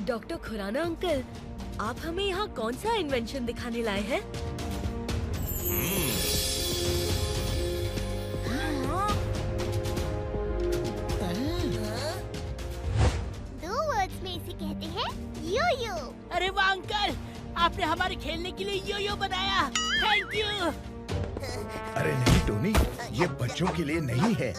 Doctor Khurana uncle, आप हमें यहाँ कौन सा इन्वेंशन दिखाने लाए हैं? दो वर्ड्स में इसे कहते हैं यो-यो। अरे वाह अंकल, आपने हमारे खेलने के लिए यो-यो बनाया। Thank you. अरे नहीं टोनी, ये बच्चों के लिए नहीं है।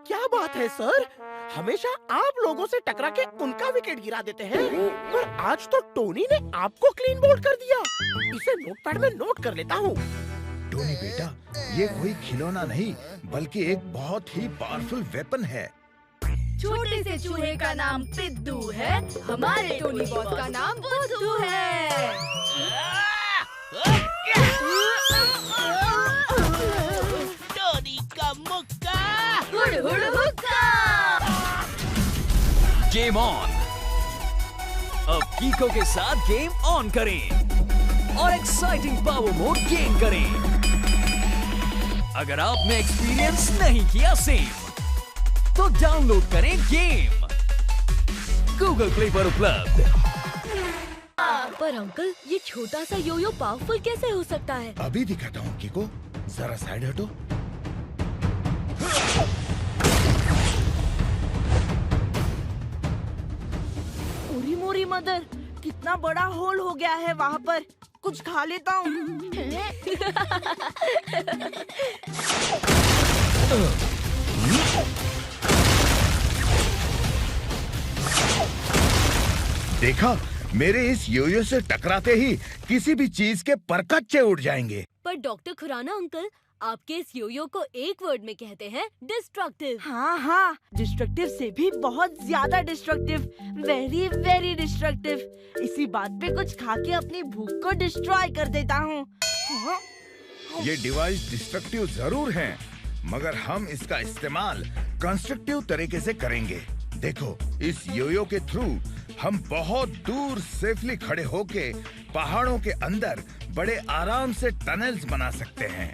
क्या बात है सर, हमेशा आप लोगों से टकरा के उनका विकेट गिरा देते हैं, पर आज तो टोनी ने आपको क्लीन बोल्ड कर दिया। इसे नोटपैड में नोट कर लेता हूँ। टोनी बेटा, ये कोई खिलौना नहीं बल्कि एक बहुत ही पावरफुल वेपन है। छोटे से चूहे का नाम पिद्दू है, हमारे टोनी बॉस का नाम बुद्धू है। टोनी का मुक्का। हुड़ हुड़ हुक्का। Game on. अब कीको के साथ गेम ऑन करें और एक्साइटिंग पावर मोड गेन करें। अगर आपने एक्सपीरियंस नहीं किया सेम, तो डाउनलोड करें गेम गूगल प्ले पर उपलब्ध। पर अंकल, ये छोटा सा योयो पावरफुल कैसे हो सकता है? अभी दिखाता हूँ कीको, जरा साइड हटो। पूरी मोरी मदर, कितना बड़ा होल हो गया है वहाँ पर। कुछ खा लेता हूँ। देखा, मेरे इस योयो से टकराते ही किसी भी चीज के परकच्चे उड़ जाएंगे। पर डॉक्टर खुराना अंकल, आपके इस योयो को एक वर्ड में कहते हैं डिस्ट्रक्टिव। हाँ हाँ, डिस्ट्रक्टिव से भी बहुत ज्यादा डिस्ट्रक्टिव, वेरी वेरी डिस्ट्रक्टिव। इसी बात पे कुछ खा के अपनी भूख को डिस्ट्रॉय कर देता हूँ। ये डिवाइस डिस्ट्रक्टिव जरूर हैं, मगर हम इसका इस्तेमाल कंस्ट्रक्टिव तरीके से करेंगे। देखो, इस योयो के थ्रू हम बहुत दूर सेफली खड़े होके पहाड़ों के अंदर बड़े आराम से टनल्स बना सकते हैं।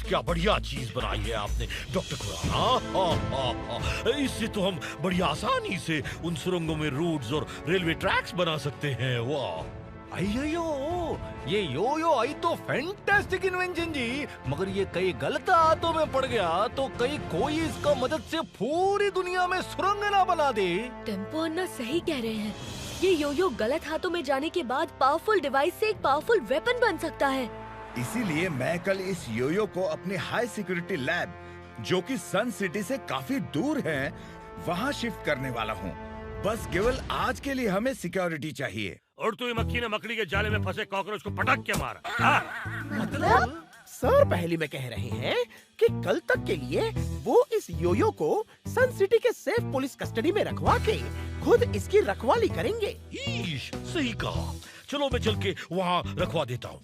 क्या बढ़िया चीज बनाई है आपने डॉक्टर खुराना। इससे तो हम बड़ी आसानी से उन सुरंगों में रूट्स और रेलवे ट्रैक्स बना सकते हैं। वाह, अयो, ये यो आई तो फैंटास्टिक इन्वेंशन जी, मगर ये कई गलत हाथों में पड़ गया तो कहीं कोई इसका मदद से पूरी दुनिया में सुरंग ना बना दे। टेम्पो अन्ना सही कह रहे हैं। ये योयो गलत हाथों में जाने के बाद पावरफुल डिवाइस से एक पावरफुल वेपन बन सकता है। इसीलिए मैं कल इस योयो को अपने हाई सिक्योरिटी लैब, जो कि सन सिटी से काफी दूर है, वहाँ शिफ्ट करने वाला हूँ। बस केवल आज के लिए हमें सिक्योरिटी चाहिए। और तू मक्खी ने मकड़ी के जाले में फंसे कॉकरोच को पटक के मारा। मतलब सर पहली में कह रहे हैं कि कल तक के लिए वो इस योयो को सन सिटी के सेफ पुलिस कस्टडी में रखवा के खुद इसकी रखवाली करेंगे। सही कहा, चलो मैं चल के वहाँ रखवा देता हूँ।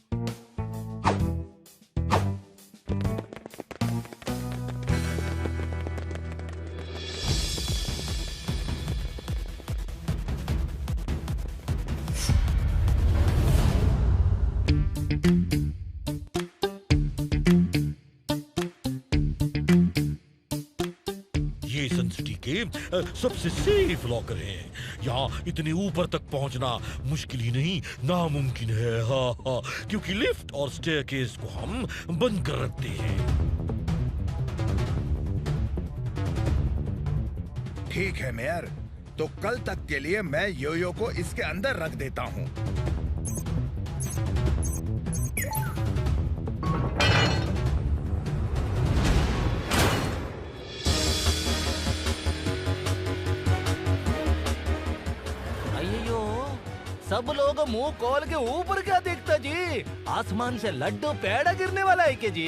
ये सन सिटी के सबसे सेफ लॉकर हैं। यहाँ इतने ऊपर तक पहुँचना मुश्किल ही नहीं, नामुमकिन है। हाँ हाँ, क्योंकि लिफ्ट और स्टेयरकेस को हम बंद कर रखते हैं। ठीक है मेयर, तो कल तक के लिए मैं योयो को इसके अंदर रख देता हूँ। सब लोग मुंह खोल के ऊपर क्या देखता जी? आसमान से लड्डू पेड़ा गिरने वाला है क्या जी?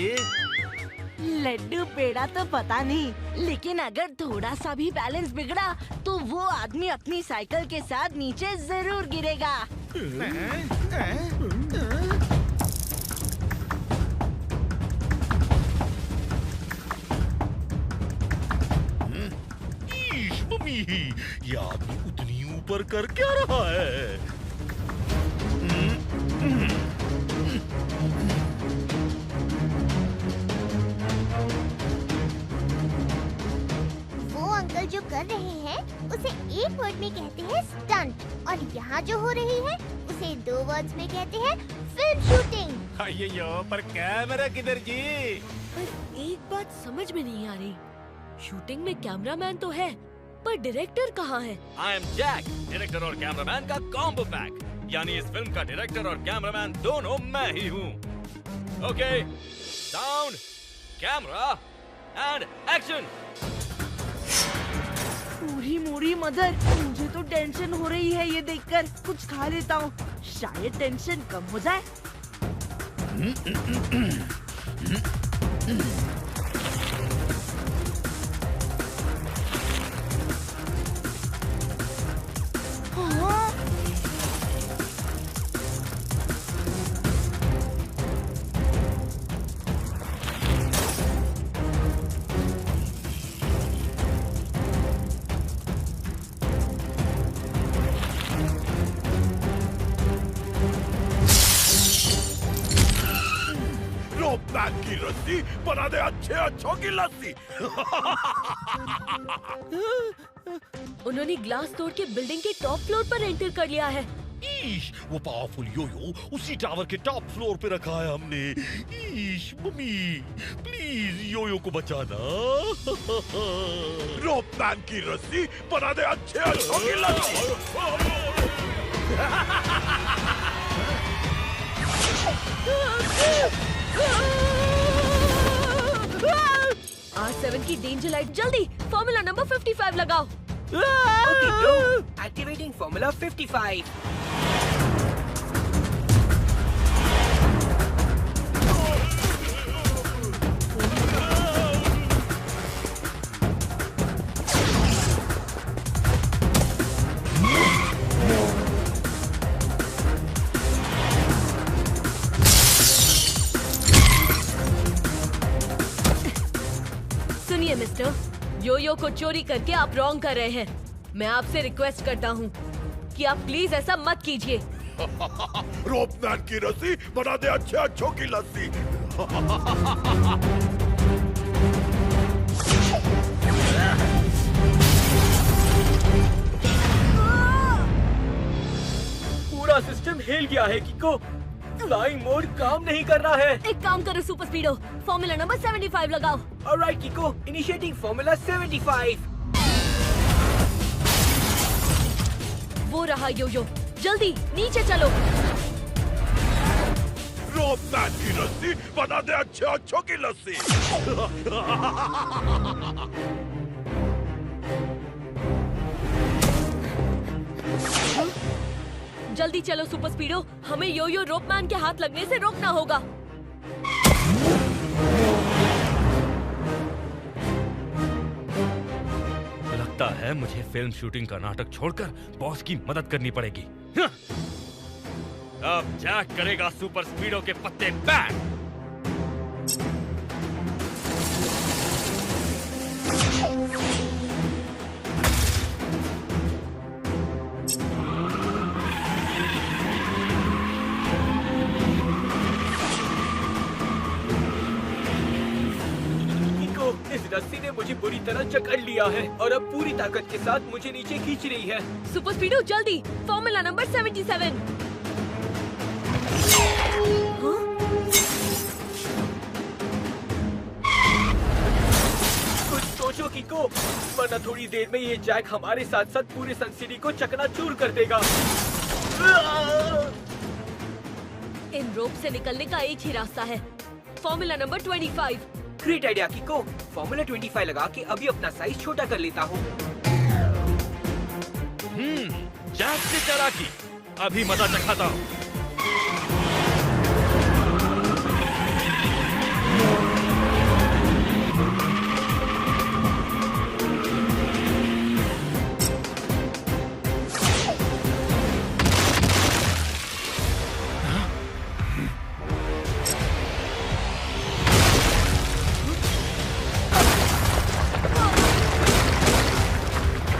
लड्डू पेड़ा तो पता नहीं, लेकिन अगर थोड़ा सा भी बैलेंस बिगड़ा तो वो आदमी अपनी साइकिल के साथ नीचे जरूर गिरेगा। मम्मी, ये आदमी उतनी ऊपर कर क्या रहा है? कर रहे हैं उसे एक वर्ड में कहते हैं स्टंट, और यहाँ जो हो रही है उसे 2 वर्ड्स में कहते हैं फिल्म शूटिंग। अయ్యయ్యో पर कैमरा किधर जी? पर एक बात समझ में नहीं आ रही, शूटिंग में कैमरामैन तो है पर डायरेक्टर कहाँ है? आई एम जैक, डायरेक्टर और कैमरामैन का कॉम्बो पैक, यानी इस फिल्म का डायरेक्टर और कैमरामैन दोनों मैं ही हूँ। Okay, sound, camera and action. पूरी मूरी मदर, मुझे तो टेंशन हो रही है ये देखकर। कुछ खा लेता हूँ, शायद टेंशन कम हो जाए। हाँ? रोपमैन की रस्सी बना दे अच्छों की लस्सी। उन्होंने ग्लास तोड़ के बिल्डिंग के टॉप फ्लोर पर एंटर कर लिया है। ईश, वो पावरफुल योयो उसी टावर के टॉप फ्लोर पे रखा है हमने। ईश, मम्मी प्लीज योयो को बचाना। रोपमैन की रस्सी बना दे अच्छों की लस्सी। R7 की डेंजर लाइट, जल्दी फॉर्मूला नंबर 55 लगाओ। Okay, go. Activating Formula 55. सुनिए मिस्टर, योयो को चोरी करके आप रॉन्ग कर रहे हैं। मैं आपसे रिक्वेस्ट करता हूँ कि आप प्लीज ऐसा मत कीजिए। रोपमैन की रस्सी बना दे अच्छों की लस्सी। पूरा सिस्टम हिल गया है किको। फ्लाइंग मोड काम नहीं कर रहा है। एक काम करो सुपर स्पीडो, फॉर्मूला नंबर 75 लगाओ। Alright किको, initiating Formula 75. वो रहा योयो, जल्दी नीचे चलो। रोपमैन की रस्सी बना दे अच्छों की लस्सी। जल्दी चलो सुपर स्पीडो, हमें योयो रोपमैन के हाथ लगने से रोकना होगा। लगता है मुझे फिल्म शूटिंग का नाटक छोड़कर बॉस की मदद करनी पड़ेगी। हाँ। अब जैक करेगा सुपर स्पीडो के पत्ते बैक। इस रस्सी ने मुझे बुरी तरह जकड़ लिया है और अब पूरी ताकत के साथ मुझे नीचे खींच रही है। सुपर स्पीडो जल्दी, फॉर्मूला नंबर 77। हाँ? कुछ सोचो किको, वरना थोड़ी देर में ये जैक हमारे साथ साथ पूरे सन सिटी को चकनाचूर कर देगा। इन रोप से निकलने का एक ही रास्ता है, formula number 25। Great idea किको, formula 25 लगा के अभी अपना साइज छोटा कर लेता हूँ। जैक से चालाकी, अभी मजा चखाता हूँ।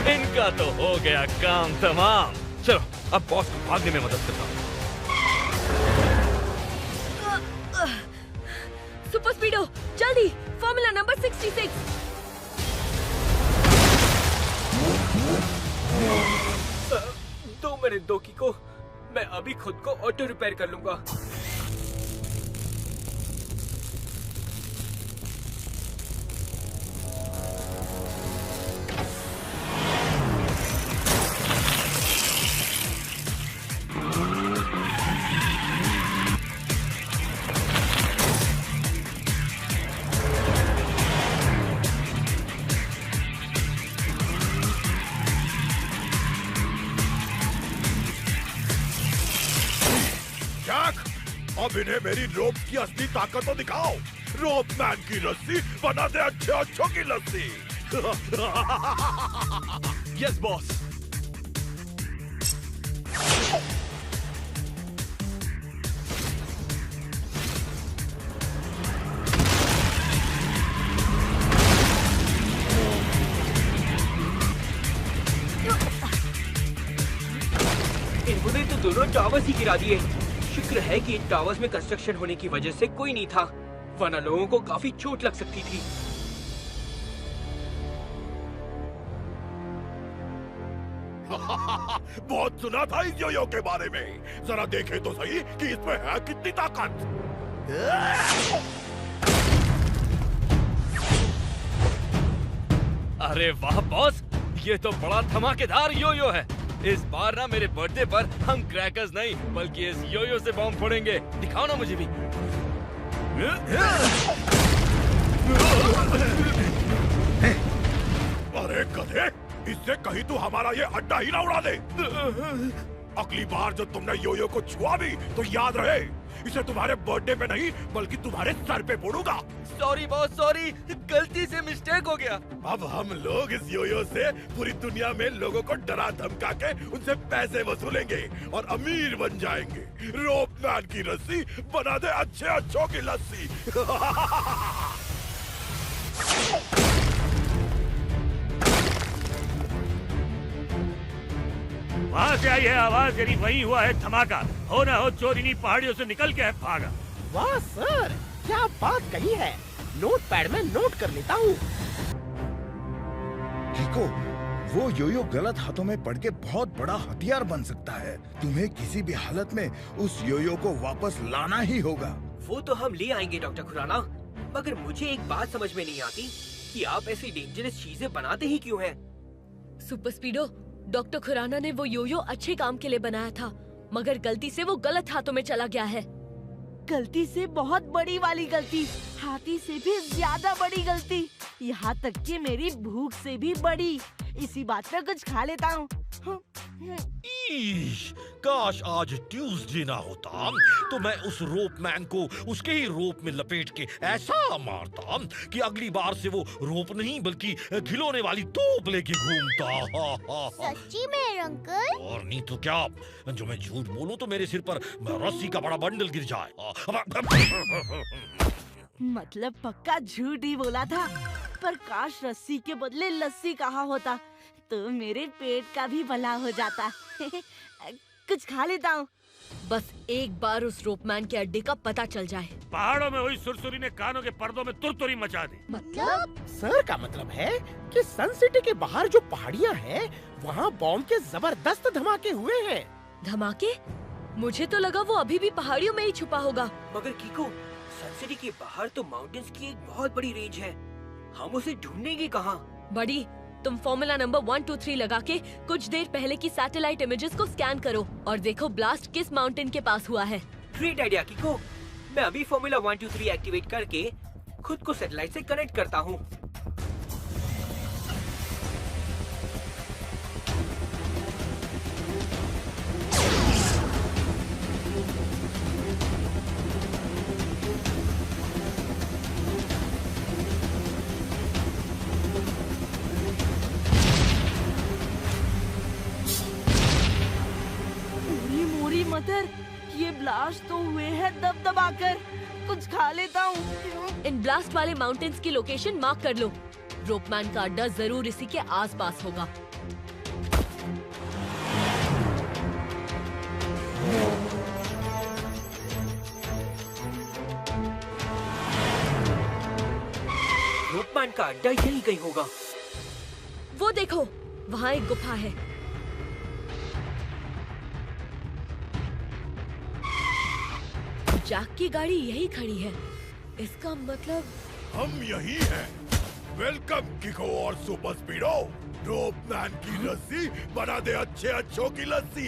इनका तो हो गया काम तमाम। चलो अब बॉस को भागने में मदद करता हूँ। सुपर स्पीडो जल्दी, फॉर्मूला नंबर 66। 2 मिनट दो कीको, मैं अभी खुद को ऑटो रिपेयर कर लूंगा। अब इन्हें मेरी रोप की असली ताकत तो दिखाओ। रोप मैन की रस्सी बना दे अच्छे अच्छों की लस्सी। Yes boss. इन्होंने तो दोनों टावर्स ही गिरा दिए। शुक्र है कि इन टावर्स में कंस्ट्रक्शन होने की वजह से कोई नहीं था, वरना लोगों को काफी चोट लग सकती थी। बहुत सुना था इस योयो के बारे में, जरा देखे तो सही कि इसमें है कितनी ताकत। अरे वाह बॉस, ये तो बड़ा धमाकेदार योयो है। इस बार ना मेरे बर्थडे पर हम क्रैकर्स नहीं बल्कि इस योयो से बॉम्ब फोड़ेंगे। दिखाओ ना मुझे भी। अरे गधे, इससे कहीं तू हमारा ये अड्डा ही ना उड़ा दे। अगली बार जब तुमने योयो को छुआ भी तो याद रहे, इसे तुम्हारे बर्थडे पे नहीं बल्कि तुम्हारे सर पे फोड़ूंगा। सॉरी बॉस, सॉरी, गलती से मिस्टेक हो गया। अब हम लोग इस योयो से पूरी दुनिया में लोगों को डरा धमका के उनसे पैसे वसूलेंगे और अमीर बन जाएंगे। रोप मैन की रस्सी बना दे अच्छे अच्छों की लस्सी। वहाँ से आई है आवाज, यानी वही हुआ है धमाका। हो ना हो चोर इन्हीं पहाड़ियों से निकल के भागा। वाह सर, क्या बात कही है। नोट पैड में नोट कर लेता हूँ। कीको, वो योयो गलत हाथों में पड़ के बहुत बड़ा हथियार बन सकता है। तुम्हें किसी भी हालत में उस योयो को वापस लाना ही होगा। वो तो हम ले आएंगे डॉक्टर खुराना, मगर मुझे एक बात समझ में नहीं आती कि आप ऐसी डेंजरस चीजें बनाते ही क्यों हैं? सुपर स्पीडो, डॉक्टर खुराना ने वो योयो अच्छे काम के लिए बनाया था, मगर गलती से वो गलत हाथों में चला गया है। गलती से बहुत बड़ी वाली गलती, हाथी से भी ज्यादा बड़ी गलती, यहाँ तक कि मेरी भूख से भी बड़ी। इसी बात पे कुछ खा लेता हूँ। ईश, काश आज ट्यूसडे ना होता तो मैं उस रोप मैन को उसके ही रोप में लपेट के ऐसा मारता कि अगली बार से वो रोप नहीं बल्कि खिलौने वाली तोप लेके घूमता। सच्ची में अंकल? और नहीं तो क्या, जो मैं झूठ बोलूं तो मेरे सिर पर रस्सी का बड़ा बंडल गिर जाए। मतलब पक्का झूठ ही बोला था, पर काश रस्सी के बदले लस्सी कहा होता तो मेरे पेट का भी भला हो जाता। कुछ खा लेता हूँ। बस एक बार उस रोपमैन के अड्डे का पता चल जाए। पहाड़ों में हुई सुरसुरी ने कानों के पर्दों में तुरतुरी मचा दी। मतलब? सर का मतलब है कि सन सिटी के बाहर जो पहाड़ियाँ हैं, वहाँ बॉम्ब के जबरदस्त धमाके हुए हैं। धमाके? मुझे तो लगा वो अभी भी पहाड़ियों में ही छुपा होगा। मगर कीको, सन सिटी के बाहर तो माउंटेन्स की एक बहुत बड़ी रेंज है, हम उसे ढूंढेंगे कहाँ? बड़ी, तुम फॉर्मूला नंबर 1, 2, 3 लगा के कुछ देर पहले की सैटेलाइट इमेजेस को स्कैन करो और देखो ब्लास्ट किस माउंटेन के पास हुआ है। ग्रेट आइडिया कीको, मैं अभी फॉर्मूला 1, 2, 3 एक्टिवेट करके खुद को सैटेलाइट से कनेक्ट करता हूँ। मदर, ये ब्लास्ट तो हुए हैं दबदबाकर। कुछ खा लेता हूँ। इन ब्लास्ट वाले माउंटेन्स की लोकेशन मार्क कर लो। रोपमैन का अड्डा जरूर इसी के आसपास होगा। रोपमैन का अड्डा यहीं कहीं होगा। वो देखो, वहाँ एक गुफा है। जैक की गाड़ी यही खड़ी है, इसका मतलब हम यही हैं। वेलकम किको और सुपर स्पीडो। रोप मैन की रस्सी बना दे अच्छे अच्छों की लस्सी।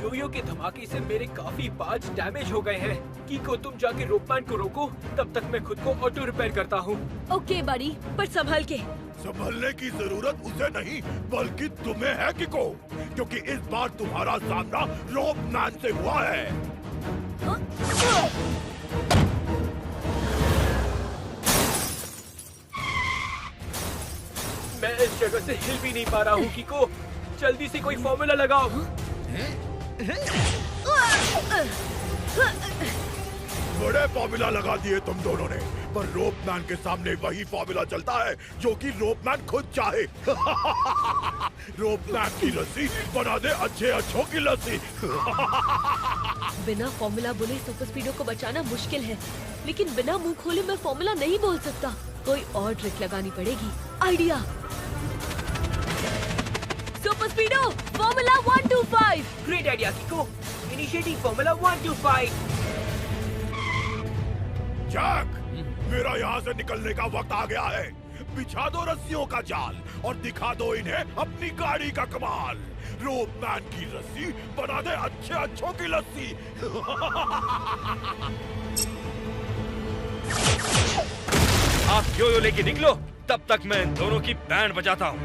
योयो के धमाके से मेरे काफी पार्ट्स डैमेज हो गए हैं। कीको तुम जाके रोपमैन को रोको, तब तक मैं खुद को ऑटो रिपेयर करता हूँ। ओके बड़ी, पर संभल के। संभलने की जरूरत उसे नहीं बल्कि तुम्हें है किको, क्योंकि इस बार तुम्हारा सामना रोप मैन से हुआ है। मैं इस जगह से हिल भी नहीं पा रहा हूँ कीको, जल्दी से कोई फॉर्मूला लगाओ। बड़े फॉर्मूला लगा दिए तुम दोनों ने, पर रोपमैन के सामने वही फॉर्मूला चलता है जो कि रोपमैन खुद चाहे। रोपमैन की रस्सी बना दे अच्छे अच्छों की लस्सी। बिना फॉर्मूला बोले सुपर स्पीडो को बचाना मुश्किल है, लेकिन बिना मुंह खोले मैं फॉर्मूला नहीं बोल सकता। कोई और ट्रिक लगानी पड़ेगी। Idea. Super speedo formula 125। Great idea कीको, इनिशिएटिंग फॉर्मूला 125। जैक, मेरा यहाँ से निकलने का वक्त आ गया है। बिछा दो रस्सियों का जाल और दिखा दो इन्हें अपनी गाड़ी का कमाल। रोपमैन की रस्सी बना दे अच्छे अच्छों की लस्सी। आप योयो लेके निकलो, तब तक मैं इन दोनों की बैंड बजाता हूँ।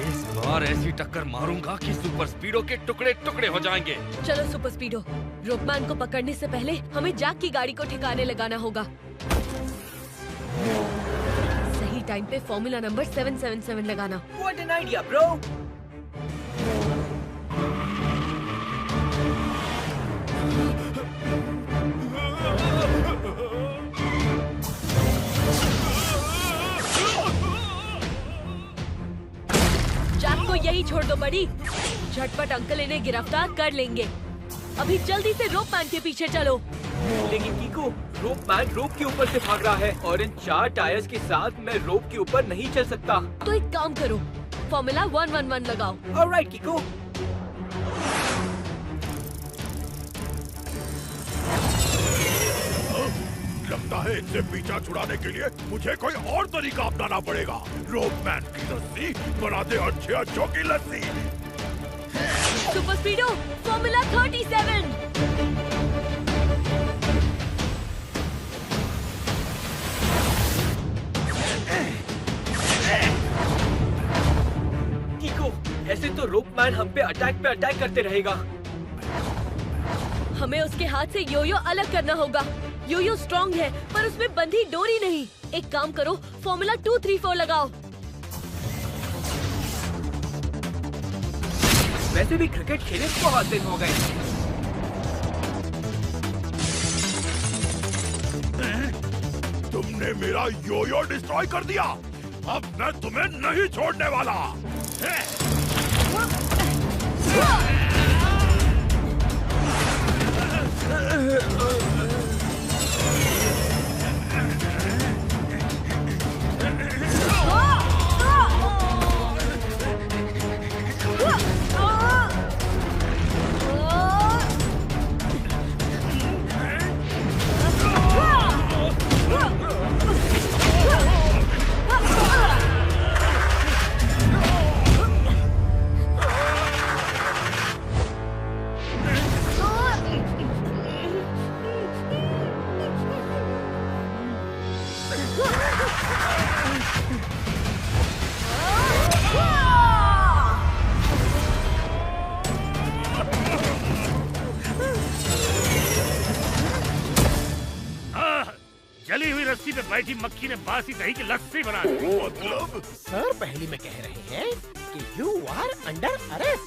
इस बार ऐसी टक्कर मारूंगा कि सुपर स्पीडो के टुकड़े टुकड़े हो जाएंगे। चलो सुपर स्पीडो, रोपमैन को पकड़ने से पहले हमें जैक की गाड़ी को ठिकाने लगाना होगा। सही टाइम पे फॉर्मूला नंबर 777 लगाना। What an idea, bro! Jack को यही छोड़ दो बड़ी, झटपट अंकल इन्हें गिरफ्तार कर लेंगे। अभी जल्दी से रोपमैन के पीछे चलो। लेकिन कीको, रोपमैन रोप के ऊपर से भाग रहा है और इन 4 टायर्स के साथ मैं रोप के ऊपर नहीं चल सकता। तो एक काम करो, फॉर्मूला 111 लगाओ। ऑलराइट कीको। लगता है इनसे पीछा छुड़ाने के लिए मुझे कोई और तरीका अपनाना पड़ेगा। रोपमैन की रस्सी बना दे अच्छे अच्छों की लस्सी। Super speedo formula 37। कीको, ऐसे तो रोपमैन हम पे अटैक करते रहेगा। हमें उसके हाथ से योयो अलग करना होगा। योयो स्ट्रॉन्ग है, पर उसमें बंधी डोरी नहीं। एक काम करो, फॉर्मूला 234 लगाओ। वैसे भी क्रिकेट खेले बहुत दिन हो गए। तुमने मेरा योयो डिस्ट्रॉय कर दिया, अब मैं तुम्हें नहीं छोड़ने वाला। जली हुई रस्सी पे बैठी मक्खी ने बासी दही की लस्सी बना दी। मतलब सर पहली में कह रहे हैं कि यू आर अंडर अरेस्ट।